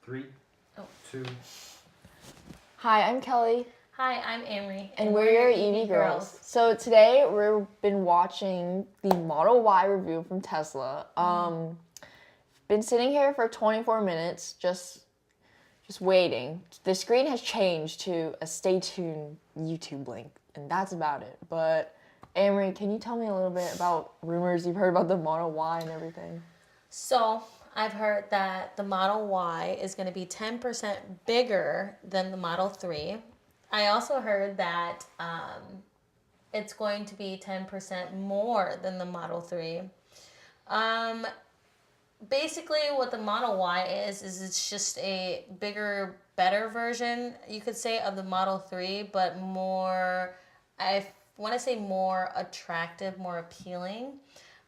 3, 2. Hi, I'm Kelly. Hi, I'm Amri. And we're your EV girls. So today we've been watching the Model Y review from Tesla. Been sitting here for 24 minutes, just waiting. The screen has changed to a stay tuned YouTube link, and that's about it. But Amri, can you tell me a little bit about rumors you've heard about the Model Y and everything? So, I've heard that the Model Y is going to be 10% bigger than the Model 3. I also heard that it's going to be 10% more than the Model 3. Basically, what the Model Y is it's just a bigger, better version, you could say, of the Model 3, but more, I want to say more attractive, more appealing.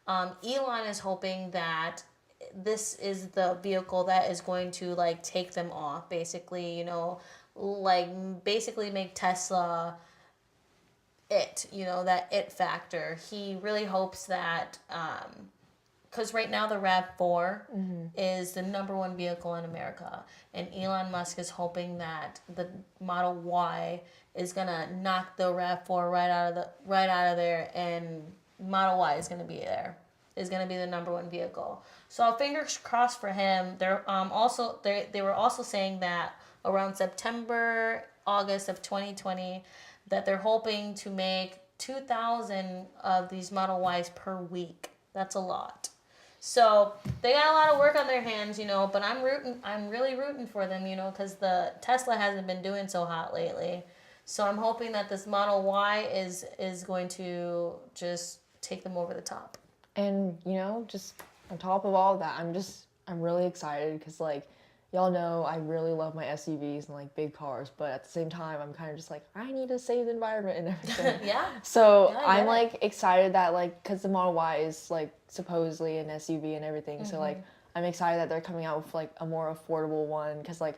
Elon is hoping that this is the vehicle that is going to like take them off, basically, basically make Tesla that it factor. He really hopes that because right now the RAV4 is the #1 vehicle in America, and Elon Musk is hoping that the Model Y is gonna knock the RAV4 right out of there, and Model Y is gonna be there. Is gonna be the #1 vehicle. So fingers crossed for him. They were also saying that around September, August of 2020, that they're hoping to make 2,000 of these Model Ys per week. That's a lot. So they got a lot of work on their hands, but I'm really rooting for them, because the Tesla hasn't been doing so hot lately. So I'm hoping that this Model Y is going to just take them over the top. And, just on top of all of that, I'm really excited because, y'all know I really love my SUVs and, big cars. But at the same time, I'm kind of just I need to save the environment and everything. Yeah. So I'm, excited that, because the Model Y is, supposedly an SUV and everything. Mm-hmm. So, I'm excited that they're coming out with, a more affordable one because, I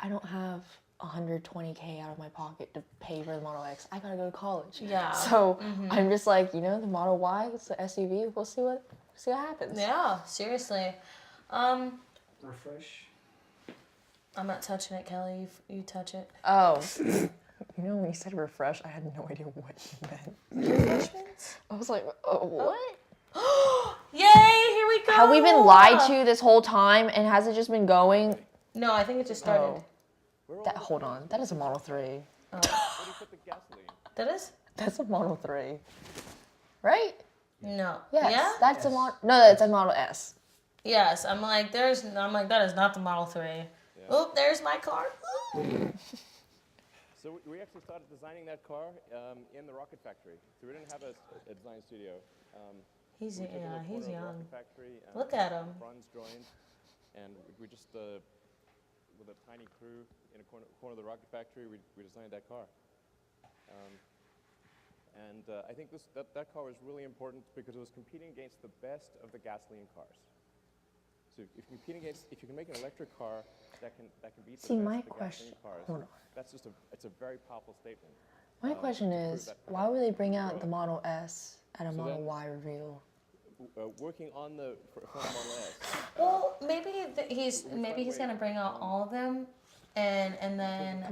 don't have $120K out of my pocket to pay for the Model X. I gotta go to college. Yeah. So I'm just the Model Y, it's the SUV. We'll see what happens. Yeah, seriously. Refresh. I'm not touching it, Kelly. You touch it. Oh. When you said refresh, I had no idea what you meant. Refreshments? I was like, oh, what? Oh. Yay, here we go. Have we been lied to this whole time, and has it just been going? No, I think it just started. Oh. Hold on. That is a Model 3. Oh. That is? That's a Model 3. Right? No. Yes. Yeah? That's a Model... No, that's a Model S. Yes. I'm like, that is not the Model 3. Yeah. Oh, there's my car. So we actually started designing that car in the rocket factory. So we didn't have a design studio. He's young. Factory, look at him. Bronze joined, and we just with a tiny crew in a corner of the rocket factory, we designed that car. I think that car was really important because it was competing against the best of the gasoline cars. So if you can make an electric car that can beat the best of the gasoline cars, it's a very powerful statement. My question is, why would they bring out the Model S at a Model Y reveal? Working on the Model S. Well, maybe he's gonna bring out all of them, and then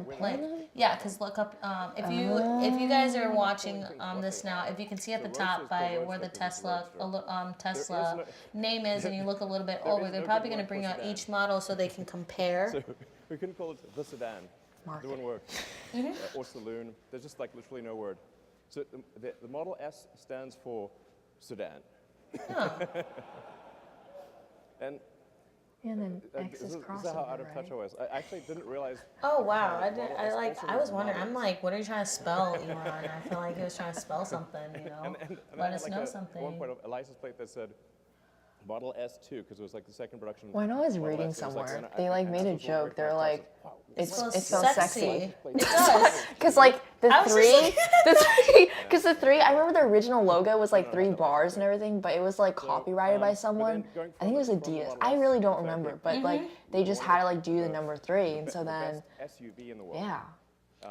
because look up if you guys are watching this now, if you can see at the top by where the Tesla name is, and you look a little bit over, they're probably gonna bring out each model so they can compare. So we couldn't call it the sedan. It wouldn't work. Or saloon. There's just literally no word. So the Model S stands for sedan. Huh. And then X is crossover, This is how out of touch I was. I actually didn't realize. Oh wow! I was wondering. I'm like, what are you trying to spell, Elon? I feel like he was trying to spell something. And let us know something. At one point, a license plate that said Model S2 because it was the second production. Well, I know I was reading somewhere. They made a joke. They're like, it spells sexy. It does. Because the three. I remember the original logo was 3 bars and everything, but it was copyrighted by someone. I think it was Adidas. I really don't remember, but they just had to do the number 3, and so then SUV in the world. yeah.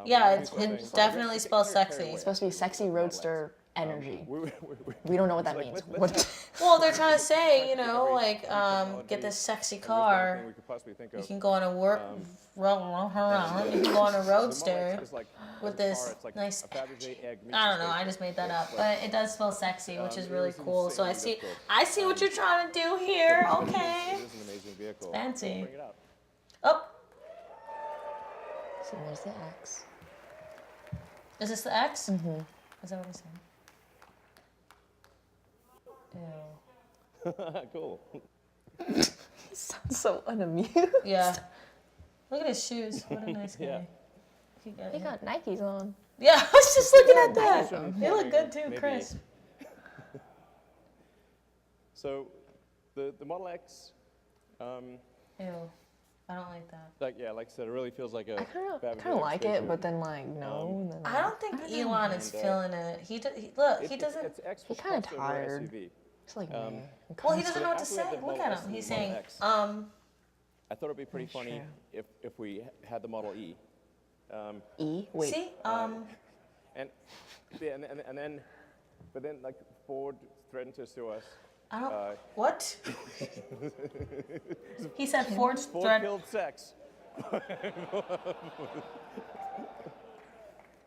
Yeah, it definitely spells sexy. It's supposed to be sexy roadster energy. We We don't know what that like, means. let's Well, they're trying to say, you Every know, like, technology get this sexy and wisdom car. thing we could possibly think You of. can go on a And, you can go on a the Model roadster X is like, with as a this car, it's like nice a Fabergé egg meets I a don't know. I spaceship. just made that It's up, like- but it does smell sexy, which is it really is cool. So insanely difficult. I see what you're trying to do here. but Okay. It is an amazing vehicle. Fancy. Bring it out. Oh, So where's the X? is this the X? Mm-hmm. Is that what it's saying? Ew. Cool. He sounds so unamused. Yeah. Look at his shoes. What a nice guy. Yeah. He got Nikes on. Yeah, I was just looking at that. Also They look good too, maybe- Chris. So, the Model X, Ew. I don't like that. like I said, it really feels like a I kind Fabergé of egg like it, spaceship. but then like no. And then, I don't think Elon is And, feeling it. Look, he It's- doesn't. It's X He for kinda crossover tired. SUV. It's like Um, me. Well, he doesn't know what to After we have say. the Look Model at S him. and He's the Model saying, X, I thought it'd be pretty That's funny if we had the Model E. E. Wait. see, And, yeah, and then, but then like Ford threatened to sue us. I don't. Uh, What? He said Ford's Ford threat. killed sex.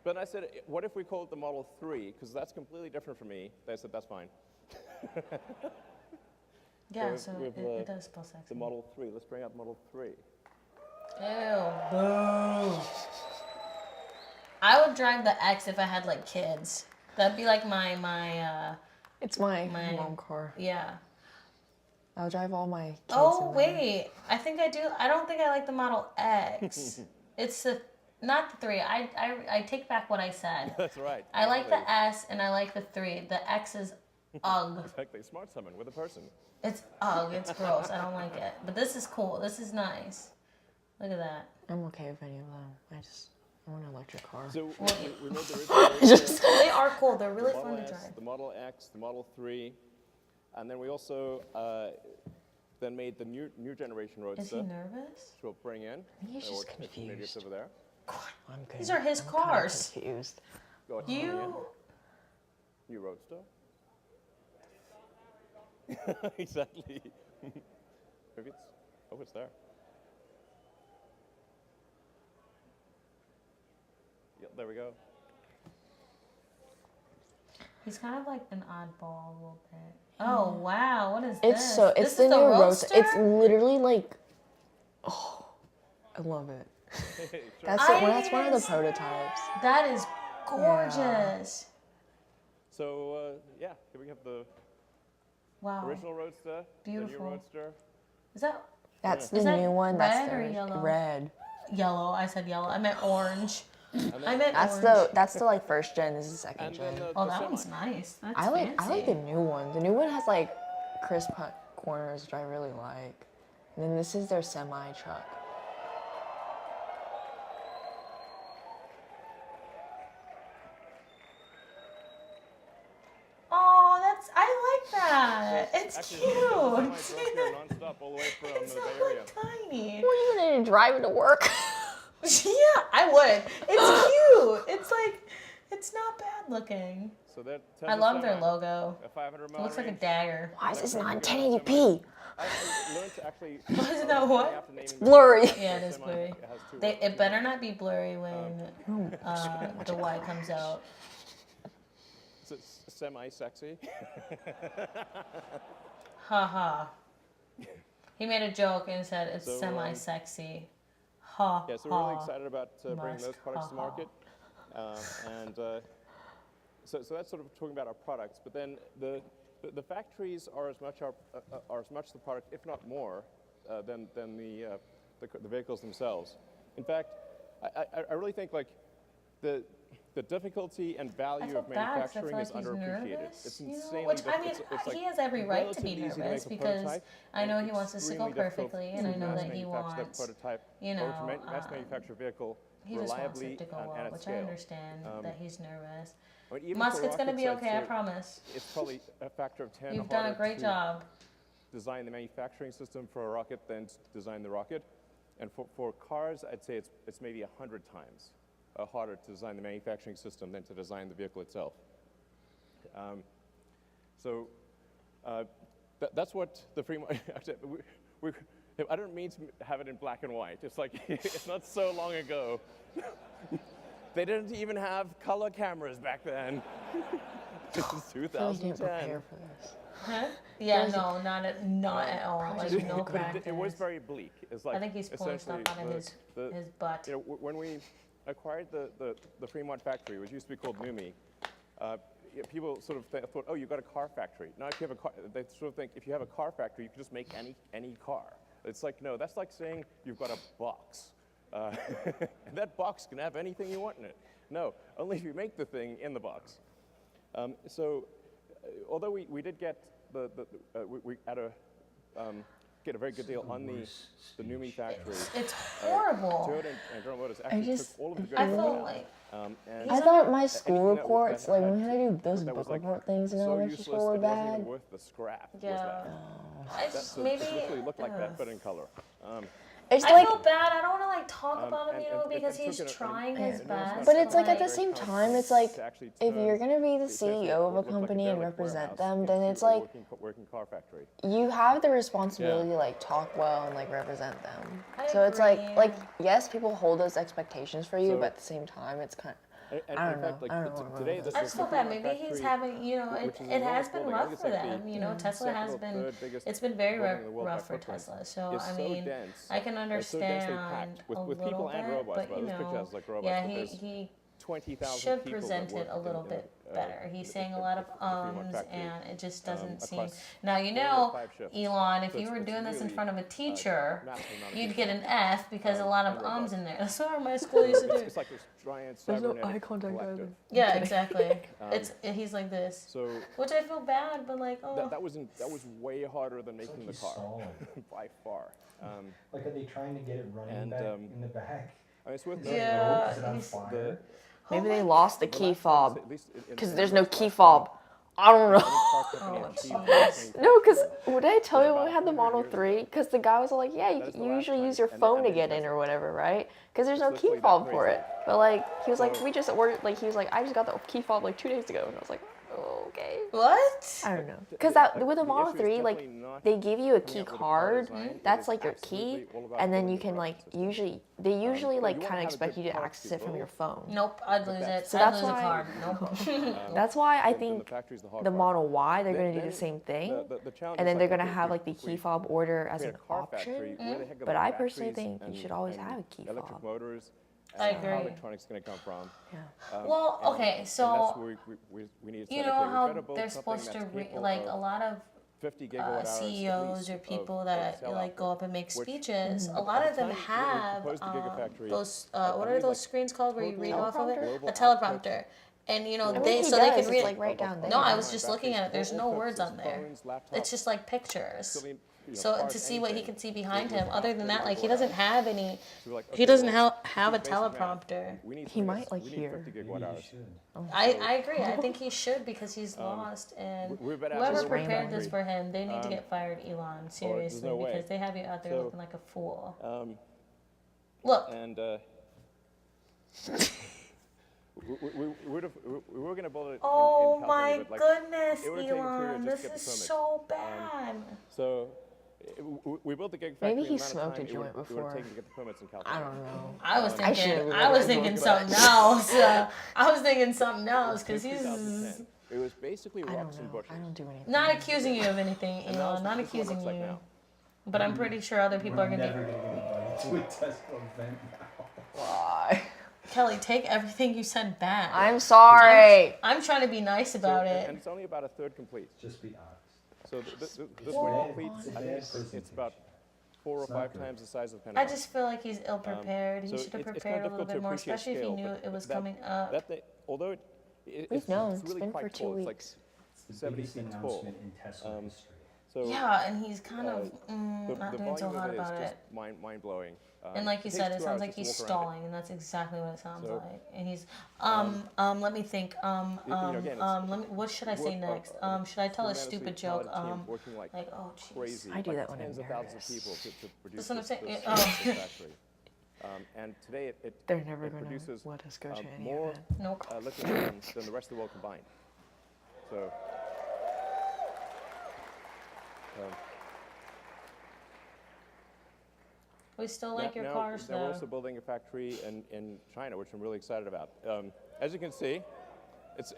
But I said, what if we call it the Model 3? Because that's completely different from me. They said, that's fine. Yeah, So so with, it does spell sexy. The Model 3. Let's bring out Model 3. Ew. Boo. I would drive the X if I had like kids. That'd be like my It's my My- mom car. yeah. I'll drive all my kids. Oh in there. wait, I think I do. I don't think I like the Model X. It's not the 3. I take back what I said. That's right. I like Exactly. the S and I like the 3. The X is ugh. Exactly. Smart summon with a person. It's ugh. It's gross. I don't like it. But this is cool. This is nice. Look at that. I'm okay with any of them. I want an electric car. So we made the original They are cool. They're really the fun Model to S, drive. the Model X, the Model 3, and then we also then made the new generation Roadster, Is he nervous? which we'll bring in. He's or just it's maybe it's confused. over there. I'm good. These are his I'm kinda cars. Confused. Go ahead, bring in. You. New Roadster. Exactly. Maybe it's there. Yep, there we go. He's kind of like an oddball a little bit. Oh wow, what is It's this? so. This It's is the new Roadster. Roadster. It's literally like. Oh, I love it. Hey, sure. That's one of the prototypes. That is gorgeous. So yeah, here we have the Wow. original Roadster, the Beautiful. new Roadster. Is that That's Is the that new one. That's red the or yellow? red. yellow? I said yellow. I meant orange. And then, I meant That's orange. the like first gen. This is second and gen. then Oh, the that semi. one's nice. That's I like fancy. the new one. The new one has like crisp corners, which I really like. And then this is their semi truck. Oh, I like that. It's Actually, cute. this is the semi drove here nonstop all the way from It's the not Bay Area. like tiny. Well, you didn't drive it to work. Yeah, I would. It's cute. It's like, it's not bad looking. So that I love their logo. A 500 It mile looks like a range. dagger. Why is this not in 1080p? I learned to actually. Isn't that what? It's blurry. Yeah, it is blurry. It better not be blurry when the Y comes out. It's semi-sexy. Ha. He made a joke and said it's So, semi-sexy. Ha Yeah, so we're really ha. excited about bringing those Musk, products to ha, ha. market. And so that's sort of talking about our products. But then the factories are as much the product, if not more, than the vehicles themselves. In fact, I really think like the difficulty and I value feel of bad 'cause I feel manufacturing like is he's underappreciated. nervous. It's You know? insanely Which I mean, it's like he has every right to be relatively easy to nervous make a because prototype I know and he wants this to go extremely difficult perfectly, and I to know mass that he manufacture wants, that prototype, you or know, to mass manufacture a vehicle he just wants reliably it to go and well, at which I scale. understand that he's nervous. I mean, even Musk, for it's gonna rockets, be I'd okay, I say promise. It's probably a factor of 10 You've done a harder great to job. design the manufacturing system for a rocket than to design the rocket. And for cars, I'd say it's maybe 100 times harder to design the manufacturing system than to design the vehicle itself. So that's what the free market. I don't mean to have it in black and white. It's like it's not so long ago. They didn't even have color cameras back then. This is 2010. didn't prepare for this. Huh? Yeah, no, not at all. Like no practice. It was very bleak. It's like I think he's pulling stuff out of his butt. You know, when we acquired the Fremont factory, which used to be called Numi, people sort of thought, oh, you got a car factory. Now, if you have a car, they sort of think if you have a car factory, you can just make any car. It's like, no, that's like saying you've got a box. And that box can have anything you want in it. No, only if you make the thing in the box. Although we did get we had get a very good deal on the Numi factory. It's horrible. Toyota and General Motors actually took all of the good I from felt it. like I thought my school anything that reports, like when we had to do those that book was, like, report things in so elementary useless school were it wasn't bad. even worth the scrap. Yeah. Was that. So maybe it literally looked like that, but in color. It's I like, feel bad. I don't want to like talk about him, and- you know, and- because and he's took it- trying and- his and no, it's not best. but it's like at the like, same time, it's like Actually if you're turned gonna be the essentially CEO of a what looked like company and derelict represent warehouse them, then into it's a like working car factory. you have the responsibility to like talk well and like represent them. I So it's agree. like yes, people hold those expectations for you, So- but at the same time, it's kind of And I in don't fact, know. like, I don't know what today, I'm the I just feel bad. Fremont Maybe he's factory, having, you know, which is it an has enormous been building. I think rough it's for like them. the You know, Tesla second has or been, third biggest it's been very building in the world by rough for footprint. Tesla. So It's I so mean, dense. I can It's so densely understand packed a with little people bit, and robots, but by you this picture know, has, like, robots, yeah, but there's he 20,000 should people that present work it a little in bit better. He's saying a lot of Fremont factory, and it just doesn't seem. across Now you 4 or know, 5 shifts. Elon, if So you it's- were it's doing this in really, front of a teacher, massive amount of you'd people. get an F because a lot of and robots. in there. That's what my school used to do. It's like this giant There's no cybernetic eye contact collective. either. Yeah, exactly. He's like this, So which I feel bad, but like, oh, that was way harder than making the he's car stalling. by far. Like, are they trying to get it running And, back um, in the back? I mean, it's worth Is noting it Yeah, low? Is it on he's- fire? maybe my they lost the the key last fob at least in- because in there's the no last key 5 fob. I don't know. any car company Oh, achieved jeez. anything No, because technical. would I tell you when we about had the 100 Model years 3? ago. Because the guy was like, yeah, That is the you last usually time. use your And phone to then get in Tesla. or whatever, right? Because there's no It's key literally fob that for crazy. it. But like, he was like, So- we just ordered, like, he was like, I just got the key fob like 2 days ago. And I was like, oh, okay. what? I don't know. Because that with the The Model issue is 3, like, definitely not they give you a coming key up with a car card. design that That's is like your key. absolutely all about And then building you the can reference like, system. usually, they usually but like you wanna kind of have a expect good you to car access it from to your phone. Nope, I'd lose it. So I'd that's lose a why- card. Nope. That's why I Then think the factory's the hard the part. Model Y, they're Then- going to do then the same thing. the challenge And is then they're like, going to okay, have we- like the key we fob order as create an a car factory, option. where the heck are But the I personally batteries think you should and- always and have a key electric fob. motors. I and How agree. electronics going to come from? Yeah. Well, and- okay, and so, that's where we need to you say, know okay, we how better build they're something supposed to that's capable like of a lot of 50 gigawatt hours at CEOs least or of- people of that cell like go output, up and make which speeches. A at lot the of them time when we have proposed the Gigafactory, those I what are believe, those like, screens called where you read total off of it? global A output teleprompter. And you know I mean, they he so they does, can it's, read. like, right down there. No, I Yeah. was just looking at it. There's no words on there. Phones, laptops, It's just like pictures. silly, you know, So cars, to see what he anything. can see behind We're him, other than that, like he 50 doesn't gigawatt have any. So we're like, He okay, doesn't well, have a basic math. teleprompter. We need He something might, that's- like, we need hear. 50 Maybe gigawatt you hours. should. I agree. I think he should because he's lost, and we're about to whoever ask prepared Rainbow. this for him, they need to get fired, Elon. Seriously, no way. because they have you out there So, looking like a fool. Look, Look, and we were going to build it. oh in my California, but, like, goodness, it would've taken 2 years Elon, just this to get the is permits. so bad. So we built the Gigafactory. Maybe in he the amount of smoked time a it would- joint It would before. have taken to get the permits in I California. don't know. I was I should've thinking, been I was able to thinking do something else. I was thinking something else because In he's 2010, it was basically I don't rocks and know. bushes. I don't do anything. not accusing you of anything, And Elon. that's Not what it accusing looks like you, now. but I'm pretty sure other people are We're gonna never be. gonna get invited to a Tesla event now. Why? Kelly, take everything you said back. I'm sorry. I'm trying to be nice about And it. it's only about a third complete. Just be honest. So this Well, one completes, I bad think it's presentation. about 4 or It's not 5 good. times the size of the I Pentagon. just feel like he's ill prepared. So He should have it's prepared kind a of little difficult to bit more, appreciate especially if he scale, knew but it was that- coming up. That thing, although We've it's known. it's It's really been for quite 2 tall. It's weeks. like It's the 70 biggest feet tall. announcement in Tesla history. So Yeah, and he's kind of the not doing so volume hot of it is about just it. mind blowing. And like you said, it sounds like he's stalling, and that's exactly what it sounds So, like. And he's let me think. again, it's- Let me. What should I say next? Should I tell a stupid joke? Working like oh jeez. crazy. I do like that when I'm tens of thousands nervous. of people to produce That's what I'm this, saying. this, Oh. this factory. And today They're never it going produces to let us go to any more event. Nope. lithium than the rest of the world combined. So. We still like your now cars, they're though. also building a factory in China, which I'm really excited about. As you can see, this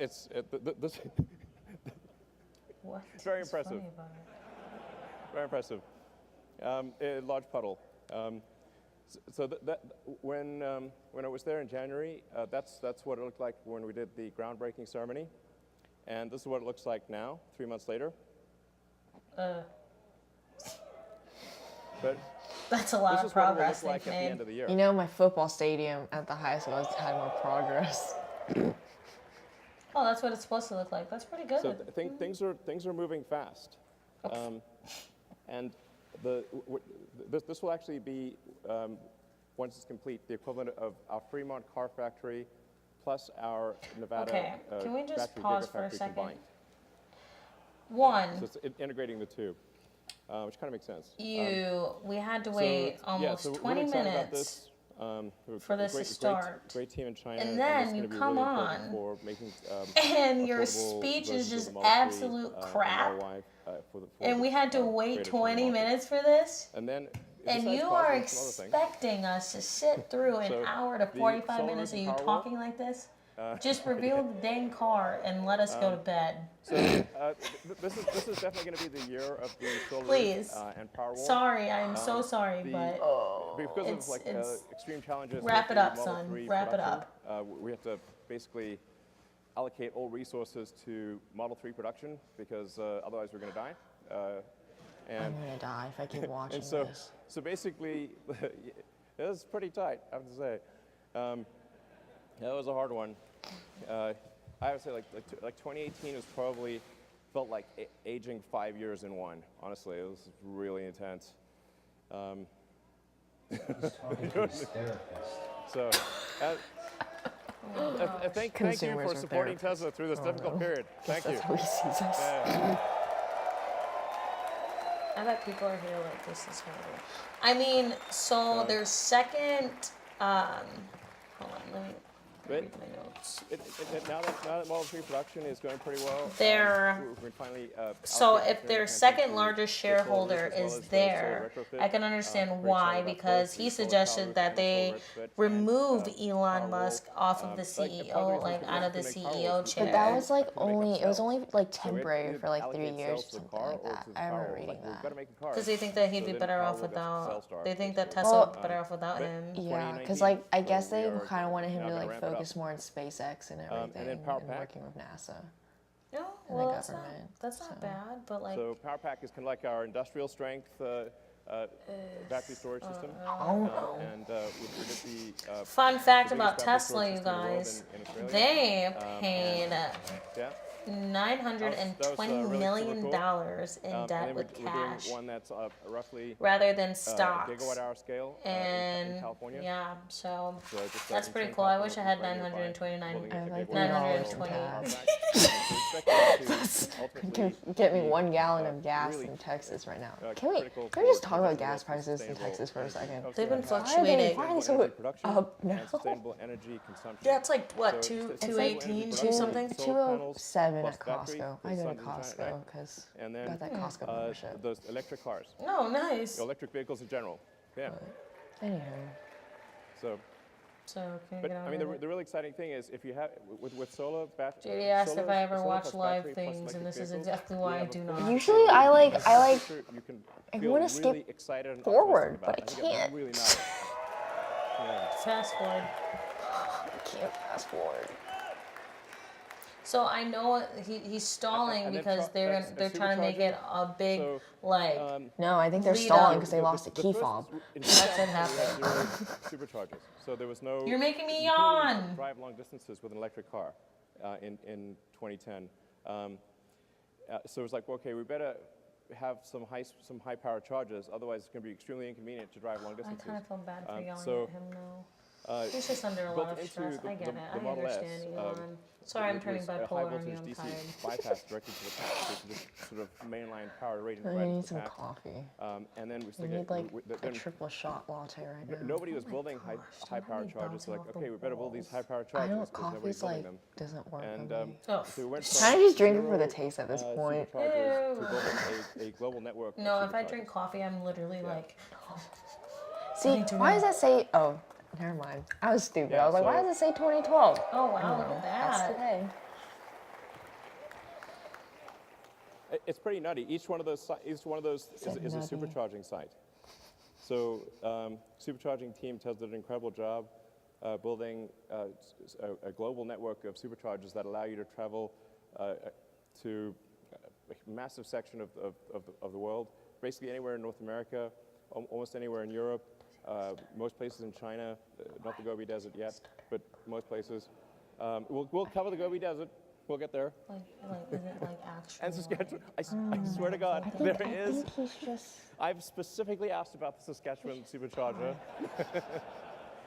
What very is impressive. funny about it? Very impressive. A large puddle. So when I was there in January, that's what it looked like when we did the groundbreaking ceremony, and this is what it looks like now, 3 months later. But That's a lot this of is what it will progress look like they've at the made. end of the year. You know, my football stadium at the high school has had more progress. Oh, that's what it's supposed to look like. That's pretty good. So things are moving fast, and this will actually be once it's complete the equivalent of our Fremont car factory plus our Nevada Okay, can we just battery pause for a gigafactory second? combined. One, So it's integrating the two, which kind of makes sense. we had to wait almost so we're 20 really excited about minutes. this. for this to start. Great team in China, And then it's you gonna be come really important on, for making, and your affordable speech is versions of just the Model 3, absolute and crap. Model Y, for And we had to wait creators from the 20 market. minutes for this. And then, And besides you causing are some other things, expecting us to sit through an So, hour to the 45 solar minutes of you Powerwall, talking like this? Just reveal the dang car and let us go to bed. So this is definitely going to be the year of the solar Please. And Powerwall. Sorry, I'm so sorry, the- but Because It's- of like it's- extreme challenges. wrap with it the up, Model son. 3 Wrap it production, up. We have to basically allocate all resources to Model 3 production because otherwise we're going to die. I'm And gonna die if I keep watching and so this. so basically, it was pretty tight. I have to say, that was a hard one. I would say like 2018 was probably felt like aging 5 years in one. Honestly, it was really intense. He's talking to his therapist. So, thank you Consumers for are supporting therapists. Tesla through this difficult period. Thank you. That's how he sees us. Yeah. I bet people are here like, this is horrible. I mean, so their second, hold on, let me But read my notes. now that Model 3 production is going pretty well, They're- we're finally. So allocate if their attention second to largest the solar shareholder as well is as the there, solar retrofit. I can understand Pretty why, excited about because both he the solar suggested power that and they solar retrofit and, remove Elon Powerwall. Musk off of the Like, CEO, part of the like reason out of the we have to make CEO Powerwalls is chair. But that was like to make only, it was cells. only like So we have temporary to for like 3 allocate years or cells to the something car like or that. to the I remember Powerwall. reading Like, we've got that. to make a car. Because they think that he'd So be then better off Powerwall gets the without, cell star, they think that basically. Tesla Well- would be better off without but- him. Yeah, because 2019, like I so guess they we are kind of wanted him now to gonna like ramp it up. focus more on SpaceX and everything, and then and PowerPack. working with NASA. No, And the well, that's not government, that's not so. bad, but like, So PowerPack is kind of like our industrial strength battery storage system. Oh no. And we did the fun fact the about biggest battery Tesla, storage you system in the world guys, in Australia. they paid Yeah. $920 really million super cool. in And debt then with we're cash, doing one that's roughly rather than stocks. gigawatt hour scale in And California. yeah, so So just, that's pretty insane cool. I California wish I had brand new by 929. building a I like gigawatt the hour knowledge scale in power cash. pack. So we expect it to Can ultimately get me be, 1 gallon of gas really, in Texas right now. uh, Can we critical just for talk about the gas prices in sustainable Texas for a energy second? of They've been sustainable fluctuating. Why are they so energy production up now? and sustainable energy consumption. Yeah, it's like what, So two, it's like 218, sustainable two energy something? production, solar panels, 207 plus at battery, Costco. I the go to sun's a giant Costco rack. because And then got that Costco membership. those electric cars, Oh, nice. electric vehicles in general. Yeah. Anywho, So, So can we but get on I mean, with the it? really exciting thing is if you have with solar battery. JD asked if I ever watch live things, and this is exactly why I do not. usually I like You can I feel wanna really skip excited and forward, optimistic but about I it. think it can't. really matters. Yeah. Fast forward. I can't fast forward. So I know he's stalling And then because they're trying to make it a big So, like. No, I think they're Lead stalling up. because they lost a key fob. That did happen. Superchargers. So there was no. You're making me you couldn't really yawn. drive long distances with an electric car in 2010. So it was like, okay, we better have some high power chargers. Otherwise, it's going to be extremely inconvenient to drive long I distances. kind of feel bad for yelling so- at him now. He's just under a built lot of into stress. the- I get the- it. the I Model S, understand, Elon. Sorry, I'm turning was a high bipolar on you. voltage I'm DC tired. bypass directly to the pack, so you can just sort of mainline power right I into need the some pack. coffee. And then we I stick need it. like a then triple shot latte right now. nobody was Oh my building gosh, high don't power have me chargers. So like, bouncing off okay, the we better build these high walls. power I chargers don't. because nobody's Coffee's building like them. doesn't work And for me. Oh. so we went Kinda from just drinking for the zero, taste at this point. superchargers to Ew. building a global network. No, of if I superchargers. drink coffee, I'm literally like, See, need to why know. does that say? Oh, never mind. I was stupid. Yeah, I was like, why so- does it say 2012? oh wow, look at That's that. today. It's pretty nutty. Each one of those is a nutty. supercharging site. So supercharging team Tesla did an incredible job building a global network of superchargers that allow you to travel to a massive section of the world, basically anywhere in North America, almost anywhere in Europe, most places in China, not the Gobi Desert yet, but most places. We'll cover the Gobi Desert. We'll get there. Like, is it like actual? And Saskatchewan, I swear to God, there is. I think he's just. I've specifically asked about the Saskatchewan supercharger,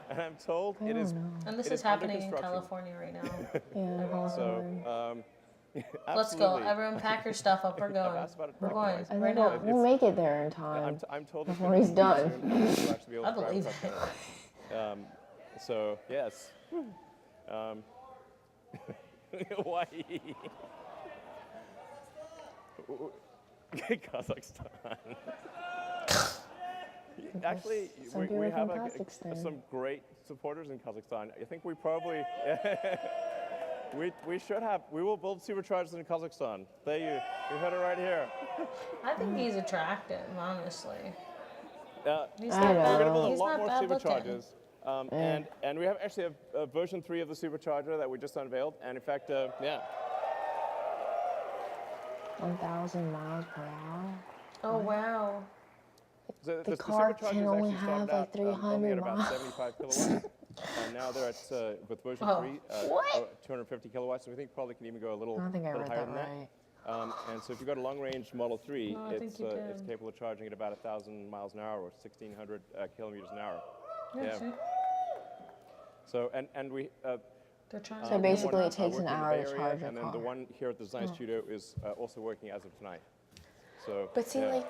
and I'm told it is. And this it is is under happening in construction. California right now. Yeah. So, Let's go. absolutely. Everyone, pack your stuff up. We're I've going. asked about it We're twice. going I right think now. we'll make it there in time. I'm told it's Before gonna he's be done. soon, and we'll actually be able I to drive believe across it. the- So yes. Why? Kazakhstan. Actually, Some we people have from Kazakhstan. some great supporters in Kazakhstan. I think we probably we should have. We will build superchargers in Kazakhstan. There you heard it right here. I think he's attractive, honestly. He's I not know. bad. We're going to build a He's lot not more bad looking. superchargers. And we have actually have version 3 of the supercharger that we just unveiled. And in fact, yeah. 1,000 miles per hour. Oh wow. The car superchargers can only actually have started like out, only 300 at about miles. 75 kilowatts. And now they're at, with version Oh. 3, What? 250 kilowatts. And we think probably can even go a little, I don't think I little read higher that than right. that. And so if you've got a long-range Model 3, No, I think it's you it's did. capable of charging at about 1,000 miles an hour or 1,600 kilometers an hour. Yeah. See? So, and we... They're trying So to basically it one, takes an working in the hour Bay to Area, charge a and then car. the one here at the design studio is also working as of tonight. So, But see, yeah. like,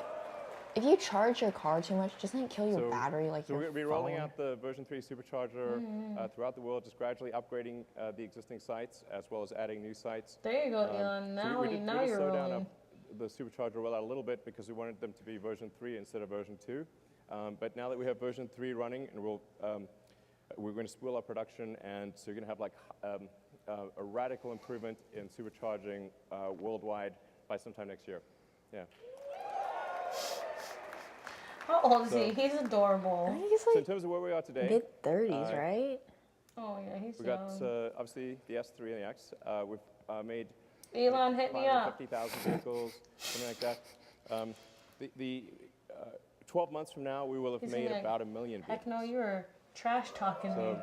if you charge your car too much, doesn't it kill your So- battery? Like So your we're going to be rolling phone? out the version 3 supercharger throughout the world, just gradually upgrading the existing sites as well as adding new sites. There you go, Elon. Now, we now did you're slow down rolling. the supercharger rollout a little bit because we wanted them to be version 3 instead of version 2. But now that we have version 3 running, and we're going to spool up production, and so you're going to have like a radical improvement in supercharging worldwide by sometime next year. Yeah. How old is So- he? He's I adorable. think he's So in like terms of where we are today, mid-30s, right? Oh yeah, he's we got young. obviously the S3 and the X. We've made Elon, hit me up. 550,000 vehicles, something like that. The 12 months from now, we will have He's made like, about 1 million vehicles. Heck no, you were trash talking me. So-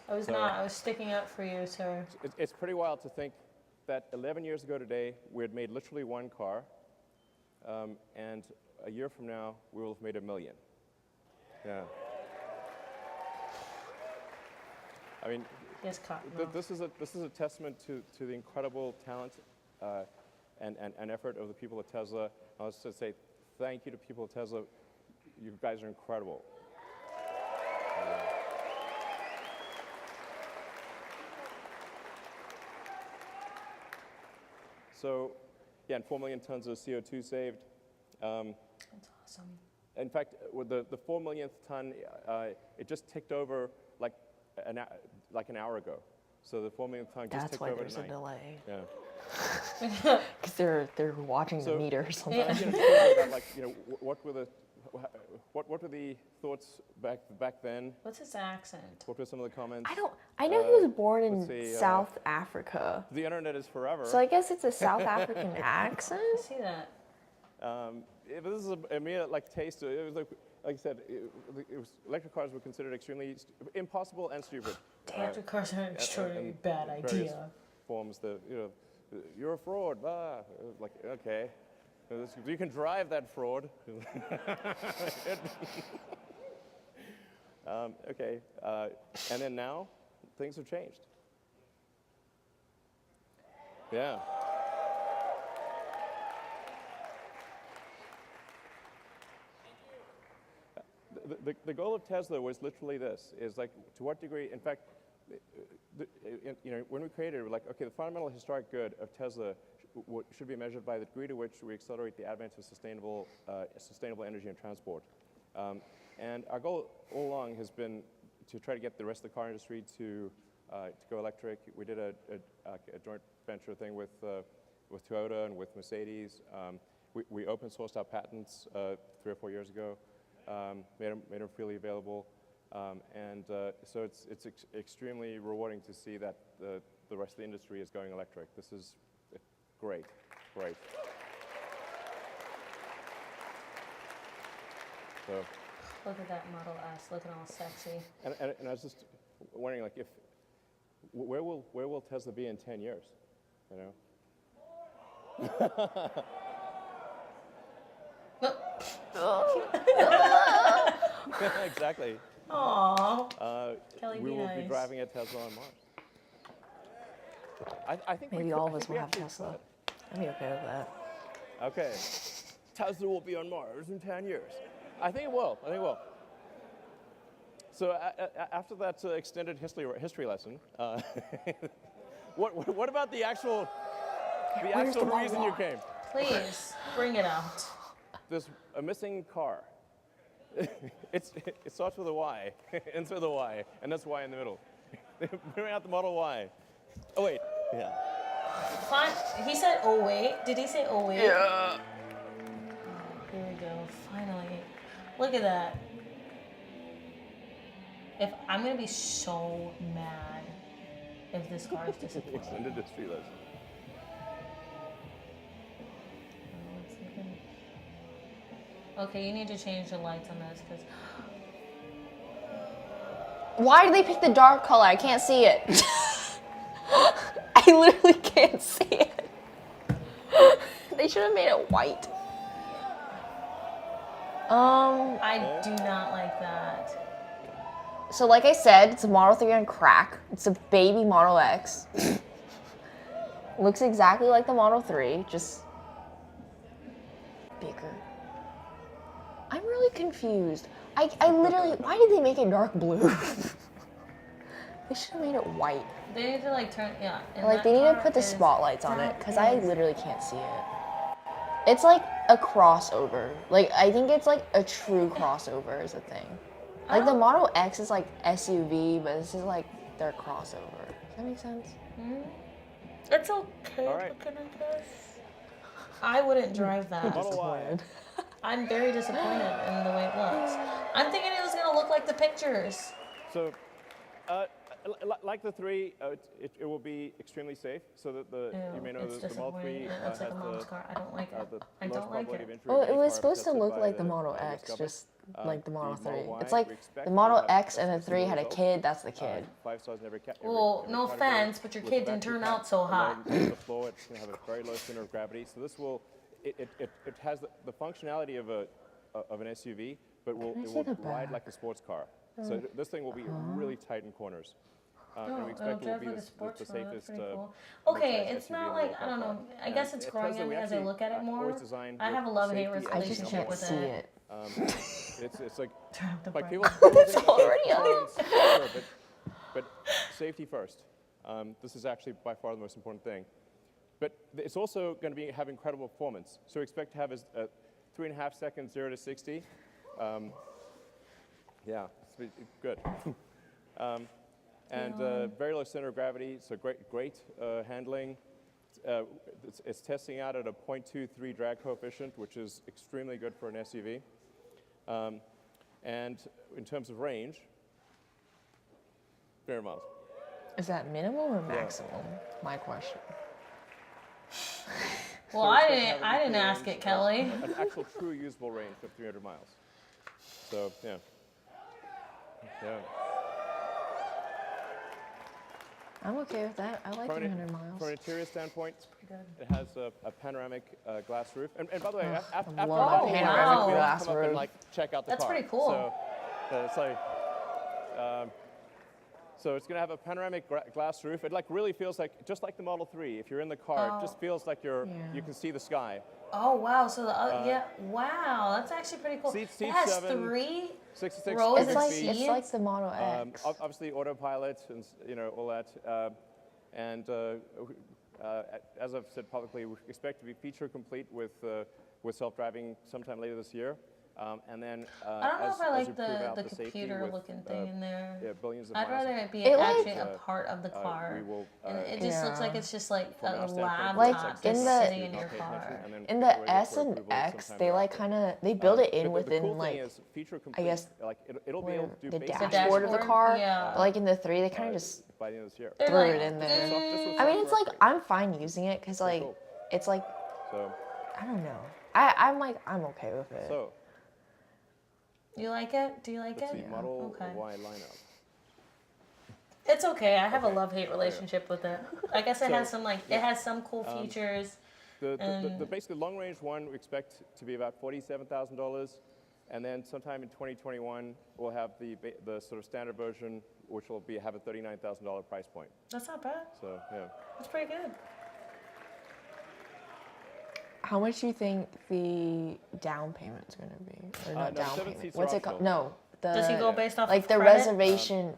I was so- not. I was sticking up for you, sir. It's pretty wild to think that 11 years ago today, we had made literally one car, and a year from now, we will have made 1 million. Yeah. I mean, Yes, caught. this is a testament to the incredible talent and effort of the people at Tesla. I was to say thank you to people at Tesla. You guys are incredible. So, yeah, and 4 million tons of CO2 saved. That's awesome. In fact, with the 4 millionth ton, it just ticked over like an hour ago. So the 4 millionth ton just That's ticked why over there's a tonight. delay. Yeah. Because they're watching the So- meter or something. Yeah. You know, thinking about, like, you know, what were the thoughts back then? What's his accent? What were some of the comments? I know he was born in let's see, South Africa. The internet is forever. So I guess it's a South African accent? I see that. This is a mere like taste. It was like I said, electric cars were considered extremely impossible and stupid. Electric cars are an extraordinarily and bad various idea. Forms the you're a fraud. Blah. Like okay, you can drive that fraud. Okay, and then now, things have changed. Yeah. The goal of Tesla was literally this, is like, to what degree, in fact, when we created it, we're like, okay, the fundamental historic good of Tesla should be measured by the degree to which we accelerate the advent of sustainable energy and transport. And our goal all along has been to try to get the rest of the car industry to go electric. We did a joint venture thing with Toyota and with Mercedes. We open sourced our patents 3 or 4 years ago, made them freely available. So it's extremely rewarding to see that the rest of the industry is going electric. This is great, great. So, Look at that Model S, looking all sexy. and I was just wondering, like, where will Tesla be in 10 years? You know? Exactly. Aww. Kelly, we be will nice. be driving a Tesla on Mars. I think Maybe we all could- of us I think we will have actually Tesla. could. I'd be okay with that. Okay. Tesla will be on Mars in 10 years. I think it will. I think it will. So after that extended history lesson, what about the actual reason you came? Please, bring it out. There's a missing car. It starts with a Y, ends with a Y, and that's Y in the middle. Bring out the Model Y. Oh wait, yeah. Fine. He said, oh wait. Did he say, oh wait? Yeah. Here we go, finally. Look at that. I'm gonna be so mad if this car is disappointing. Extended history lesson. Oh, it's looking- Okay, you need to change the lights on this because Why did they pick the dark color? I can't see it. I literally can't see it. They should have made it white. I do not like that. So like I said, it's a Model 3 on crack. It's a baby Model X. Looks exactly like the Model 3, just bigger. I'm really confused. I literally, why did they make it dark blue? They should have made it white. They need to like turn, yeah. and Like that they need to car put the is- spotlights on it, that because I is- literally can't see it. It's like a crossover. Like I think it's like a true crossover is a thing. Like the Model X is like SUV, but this is like their crossover. Does that make sense? It's okay All right. looking, I guess. I wouldn't drive that. Model Y. I'm very disappointed in the way it looks. I'm thinking it was gonna look like the pictures. So, like the 3, it will be extremely safe. So that you may know It's the Model 3 disappointing. It looks like a mom's car. I don't like it. the I lowest don't like probability of it. injury Well, of it any was car supposed to tested look by like the Model US X, government. just like the Model 3. Model Y, It's like we expect the will Model have X and the similar 3 had a results. kid, that's the kid. 5 stars in every Well, every no category, offense, but your with kid the didn't battery turn pack out so hot. allowing to the floor. It's going to have a very low center of gravity. So this will, it has the functionality of an SUV, but it Can I see will the ride back? like a sports car. So this thing will be really tight in corners. And we Oh, expect it will drive be like a the sports car. That's safest. pretty cool. Okay, midsize it's SUV not in like the I don't car. know. I guess it's growing Tesla, on we me as I actually, look at it more. always designed I with have a love-hate safety I as just number can't one. see it. It's like Turn up the like brightness. people It's think already on. sure, but safety first. This is actually by far the most important thing. But it's also going to have incredible performance. So we expect to have a 3.5 seconds 0 to 60. Yeah, it's good. And very low center of gravity, so great handling. It's testing out at a 0.23 drag coefficient, which is extremely good for an SUV. And in terms of range, 300 miles. Is that minimum or maximum? My question. Well, So I it's gonna didn't. have I didn't a ask range it, Kelly. An actual true usable range of 300 miles. So yeah. I'm okay with that. I like From 300 an miles. interior standpoint, good. it has a panoramic glass roof. And by the way, after love that, a we panoramic all glass come up and roof. like check out the That's car. pretty cool. So it's like So it's going to have a panoramic glass roof. It like really feels like, just like the Model 3. If you're in the car, it just feels like you can see the sky. Oh wow! So the wow, that's actually pretty cool. Seat it has 7, 3 66 rows cubic of feet. seats. It's like the Model X. Obviously autopilot and all that. As I've said publicly, we expect to be feature complete with self-driving sometime later this year. And then I don't know if I like the safety computer-looking thing in there. Yeah, billions of I'd miles rather it be It actually like- a part of the car. we will, and it just looks like it's just like from a our standpoint, Like, laptop in just the- sitting in your car. In the S and X, they like kind of they build it in within cool like I guess like it'll be able to do the basic dashboard of the dashboard? car. Yeah. But like in the 3, they kind of just by the end of this year. They're threw like, it in there. Just with I mean, it's like software I'm fine using it because like cool. it's like So, I don't know. I'm okay with it. so You like it? Do you like let's it? see, Model Okay. Y lineup. It's okay. I have a love-hate relationship with it. I guess it has some it has some cool features. The basically long-range one we expect to be about $47,000, and then sometime in 2021 we'll have the sort of standard version, which will have a $39,000 price point. That's not bad. So yeah. That's pretty good. How much do you think the down payment's gonna be? Or not no, down 7 payment. seats are What's it called? optional. No. The, Does he go based off like of the credit?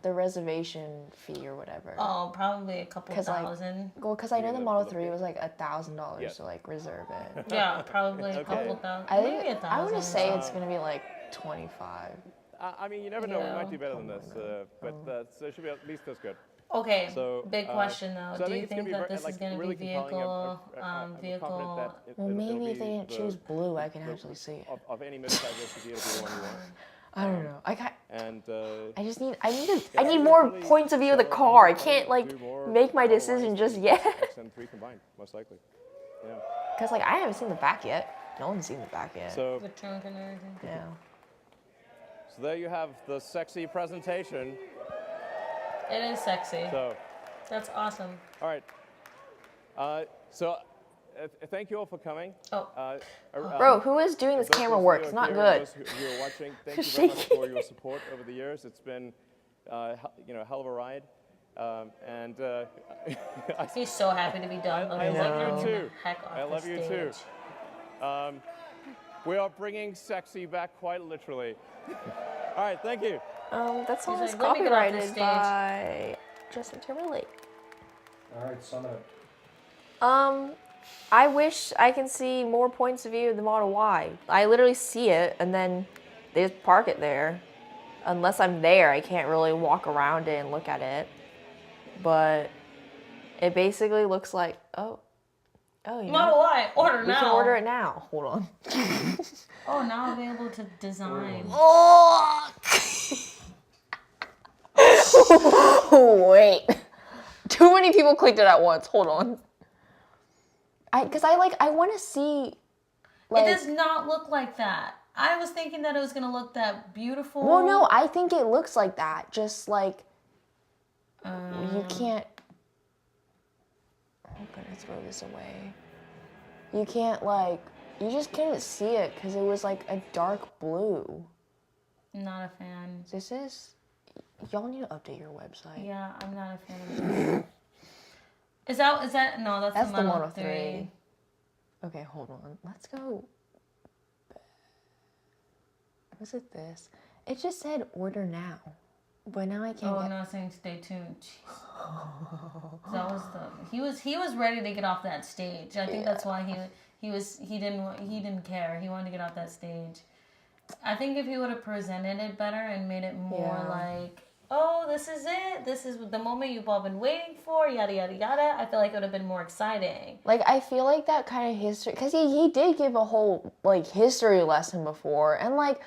reservation fee or whatever? Oh, probably a couple 'Cause, like, thousand. Well, because I know Yeah, the the- Model the 3 fee. was like $1,000 Yes. to like reserve it. Yeah, probably a Okay. couple thousand. I Maybe think 1,000. I want to say it's gonna be like 25. I mean, you never know. We Yeah. might do better than this, so it should be at least as good. Okay, So, big question though. so I Do you it's think gonna be that very- this like, is going to really be compelling. I'm vehicle? confident that Well, it'll maybe be if they didn't choose blue, I can actually see it. Of any midsize SUV, it'll be the one you want. I don't know. And I just need I need more points of view of the car. I can't like make my decision just yet. X and 3 combined, most likely. Yeah. Cause like I haven't seen the back yet. No one's seen the back yet. So, The trunk and everything. yeah. so there you have the sexy presentation. It is sexy. So, That's awesome. all right. Thank you all for coming. Oh. Bro, who is doing this Those camera of work? you It's not here, good. those who are watching, thank you very much for your support over the years. It's been, hell of a ride. He's so happy to be done. I He's love like, you "Oh, too. heck off I love the you too. stage." We are bringing sexy back quite literally. All right, thank you. That song is like, "Let me get off this copyrighted stage." by Justin Timberlake. All right, sum it up. I wish I can see more points of view of the Model Y. I literally see it, and then they just park it there. Unless I'm there, I can't really walk around it and look at it. But it basically looks like, oh, you know, Model Y, order we now. can order it now. Hold on. Oh, now available to design. Oh! Wait. Too many people clicked it at once. Hold on. I want to see. Like, It does not look like that. I was thinking that it was gonna look that beautiful. well, no, I think it looks like that. Just like you can't. I'm gonna throw this away. You can't like. You just couldn't see it because it was like a dark blue. Not a fan. This is. Y'all need to update your website. Yeah, I'm not a fan of that. Is that no? That's the Model 3. Okay, hold on. Let's go. Was it this? It just said order now, but now I can't. Oh, no, it's saying stay tuned. Jeez. That was he was ready to get off that stage. I think that's why he didn't care. He wanted to get off that stage. I think if he would have presented it better and made it more like, oh, this is it. This is the moment you've all been waiting for, yada, yada, yada. I feel like it would have been more exciting. Like, I feel like that kind of history, because he did give a whole, like, history lesson before, and, like,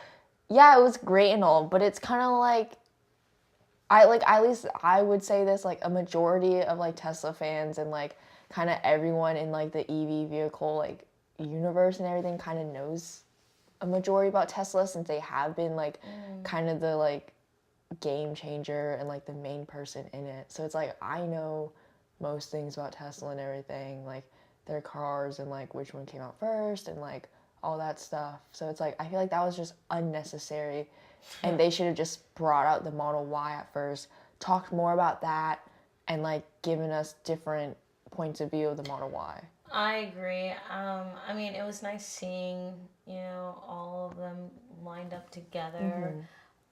yeah, it was great and all, but it's kind of like, at least I would say this, like, a majority of, like, Tesla fans and, like, kind of everyone in, like, the EV vehicle, like, universe and everything kind of knows a majority about Tesla, since they have been, like, kind of the, like, game changer and, like, the main person in it. So it's like, I know most things about Tesla and everything, like, their cars and, like, which one came out first and, like, all that stuff. So it's like, I feel like that was just unnecessary. And they should have just brought out the Model Y at first, talked more about that, and like given us different points of view of the Model Y. I agree. I mean, it was nice seeing, you know, all of them lined up together.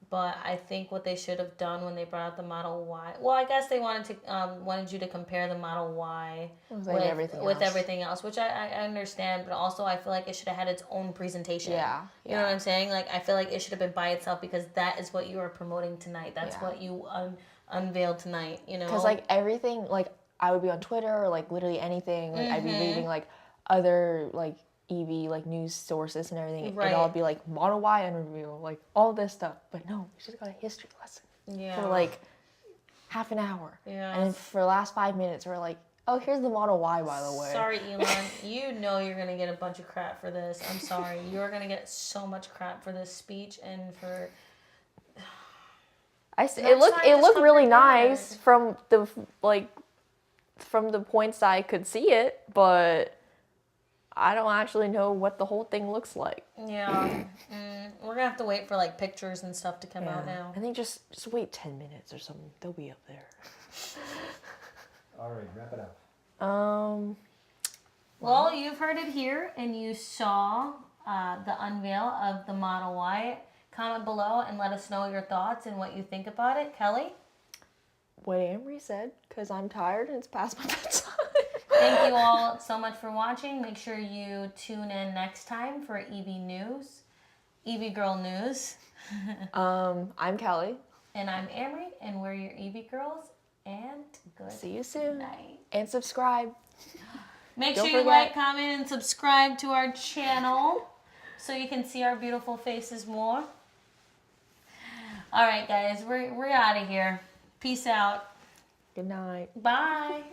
But I think what they should have done when they brought out the Model Y, well, I guess they wanted you to compare the Model Y Like with everything else, which I understand. But also, I feel like it should have had its own presentation. Yeah. You know what I'm saying? Like, I feel like it should have been by itself because that is what you are promoting tonight. That's what you unveiled tonight. You know, because like everything, like I would be on Twitter or like literally anything. Like I'd be reading like other like EV like news sources and everything. Right. It'd all be like Model Y review, like all this stuff. But no, we just got a history lesson for like half an hour. Yeah. And then for the last 5 minutes, we're like, oh, here's the Model Y, by the way. Sorry, Elon. You know you're gonna get a bunch of crap for this. I'm sorry. You're gonna get so much crap for this speech and for. It looked really nice from the points that I could see it, but I don't actually know what the whole thing looks like. Yeah, we're gonna have to wait for like pictures and stuff to come out now. I think just wait 10 minutes or something. They'll be up there. All right, wrap it up. Well, you've heard it here, and you saw the unveil of the Model Y. Comment below and let us know your thoughts and what you think about it. Kelly? What Amri said, because I'm tired and it's past my bedtime. Thank you all so much for watching. Make sure you tune in next time for EV News, EV Girl News. I'm Kelly. And I'm Amri, and we're your EV Girls. And good See you soon. night. And subscribe. Make Don't sure you forget. like, comment, and subscribe to our channel so you can see our beautiful faces more. All right, guys, we're out of here. Peace out. Good night. Bye.